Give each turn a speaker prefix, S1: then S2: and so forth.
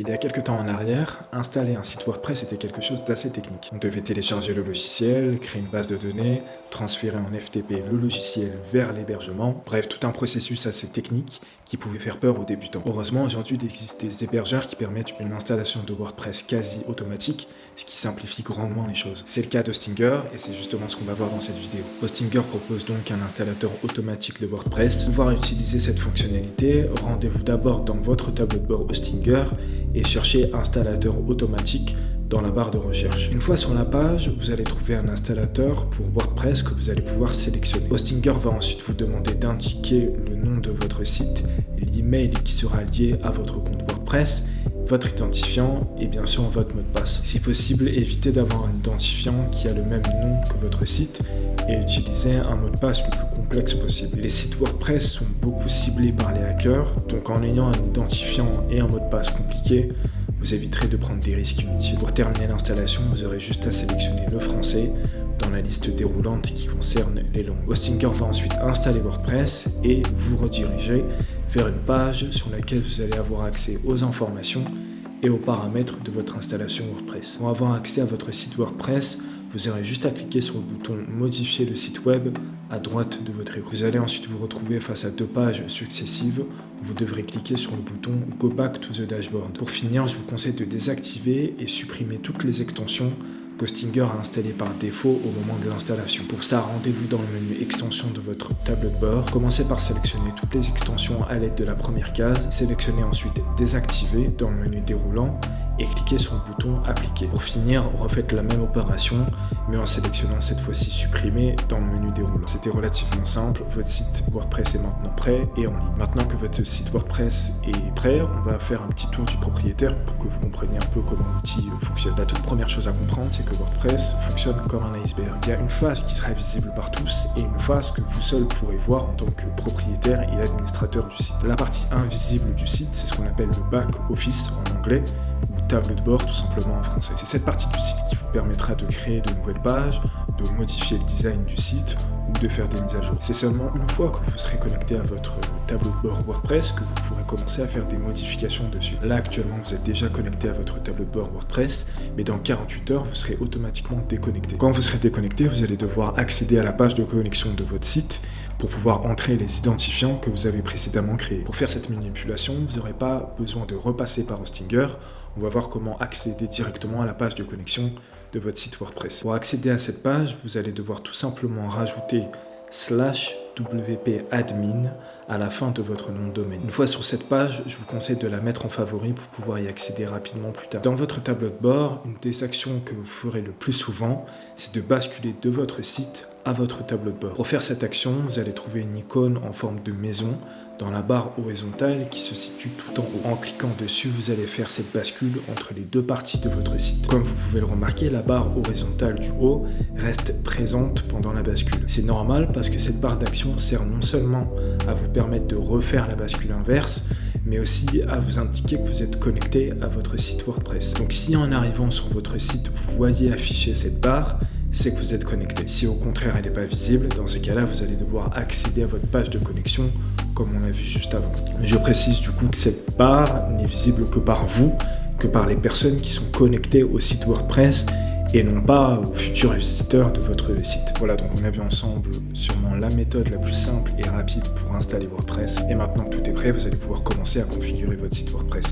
S1: Il y a quelques temps en arrière, installer un site WordPress était quelque chose d'assez technique. On devait télécharger le logiciel, créer une base de données, transférer en FTP le logiciel vers l'hébergement, bref, tout un processus assez technique qui pouvait faire peur aux débutants. Heureusement, aujourd'hui, il existe des hébergeurs qui permettent une installation de WordPress quasi automatique, ce qui simplifie grandement les choses. C'est le cas d'Hostinger et c'est justement ce qu'on va voir dans cette vidéo. Hostinger propose donc un installateur automatique de WordPress. Pour pouvoir utiliser cette fonctionnalité, rendez-vous d'abord dans votre tableau de bord Hostinger et cherchez installateur automatique dans la barre de recherche. Une fois sur la page, vous allez trouver un installateur pour WordPress que vous allez pouvoir sélectionner. Hostinger va ensuite vous demander d'indiquer le nom de votre site, l'email qui sera lié à votre compte WordPress, votre identifiant et bien sûr votre mot de passe. Si possible, évitez d'avoir un identifiant qui a le même nom que votre site et utilisez un mot de passe le plus complexe possible. Les sites WordPress sont beaucoup ciblés par les hackers, donc en ayant un identifiant et un mot de passe compliqué, vous éviterez de prendre des risques inutiles. Pour terminer l'installation, vous aurez juste à sélectionner le français dans la liste déroulante qui concerne les langues. Hostinger va ensuite installer WordPress et vous rediriger vers une page sur laquelle vous allez avoir accès aux informations et aux paramètres de votre installation WordPress. Pour avoir accès à votre site WordPress, vous aurez juste à cliquer sur le bouton Modifier le site web à droite de votre écran. Vous allez ensuite vous retrouver face à deux pages successives où vous devrez cliquer sur le bouton Go back to the dashboard. Pour finir, je vous conseille de désactiver et supprimer toutes les extensions qu'Hostinger a installées par défaut au moment de l'installation. Pour ça, rendez-vous dans le menu extensions de votre tableau de bord. Commencez par sélectionner toutes les extensions à l'aide de la première case. Sélectionnez ensuite désactiver dans le menu déroulant et cliquez sur le bouton appliquer. Pour finir, refaites la même opération mais en sélectionnant cette fois-ci supprimer dans le menu déroulant. C'était relativement simple, votre site WordPress est maintenant prêt et en ligne. Maintenant que votre site WordPress est prêt, on va faire un petit tour du propriétaire pour que vous compreniez un peu comment l'outil fonctionne. La toute première chose à comprendre, c'est que WordPress fonctionne comme un iceberg. Il y a une face qui sera visible par tous et une face que vous seul pourrez voir en tant que propriétaire et administrateur du site. La partie invisible du site, c'est ce qu'on appelle le back office en anglais, ou tableau de bord tout simplement en français. C'est cette partie du site qui vous permettra de créer de nouvelles pages, de modifier le design du site ou de faire des mises à jour. C'est seulement une fois que vous serez connecté à votre tableau de bord WordPress que vous pourrez commencer à faire des modifications dessus. Là actuellement vous êtes déjà connecté à votre tableau de bord WordPress, mais dans 48 heures vous serez automatiquement déconnecté. Quand vous serez déconnecté, vous allez devoir accéder à la page de connexion de votre site pour pouvoir entrer les identifiants que vous avez précédemment créés. Pour faire cette manipulation, vous n'aurez pas besoin de repasser par Hostinger. On va voir comment accéder directement à la page de connexion de votre site WordPress. Pour accéder à cette page, vous allez devoir tout simplement rajouter /wp-admin à la fin de votre nom de domaine. Une fois sur cette page, je vous conseille de la mettre en favori pour pouvoir y accéder rapidement plus tard. Dans votre tableau de bord, une des actions que vous ferez le plus souvent, c'est de basculer de votre site à votre tableau de bord. Pour faire cette action, vous allez trouver une icône en forme de maison dans la barre horizontale qui se situe tout en haut. En cliquant dessus, vous allez faire cette bascule entre les deux parties de votre site. Comme vous pouvez le remarquer, la barre horizontale du haut reste présente pendant la bascule. C'est normal parce que cette barre d'action sert non seulement à vous permettre de refaire la bascule inverse, mais aussi à vous indiquer que vous êtes connecté à votre site WordPress. Donc si en arrivant sur votre site, vous voyez afficher cette barre, c'est que vous êtes connecté. Si au contraire elle n'est pas visible, dans ce cas-là, vous allez devoir accéder à votre page de connexion comme on l'a vu juste avant. Je précise du coup que cette barre n'est visible que par vous, que par les personnes qui sont connectées au site WordPress et non pas aux futurs visiteurs de votre site. Voilà, donc on a vu ensemble sûrement la méthode la plus simple et rapide pour installer WordPress. Et maintenant que tout est prêt, vous allez pouvoir commencer à configurer votre site WordPress.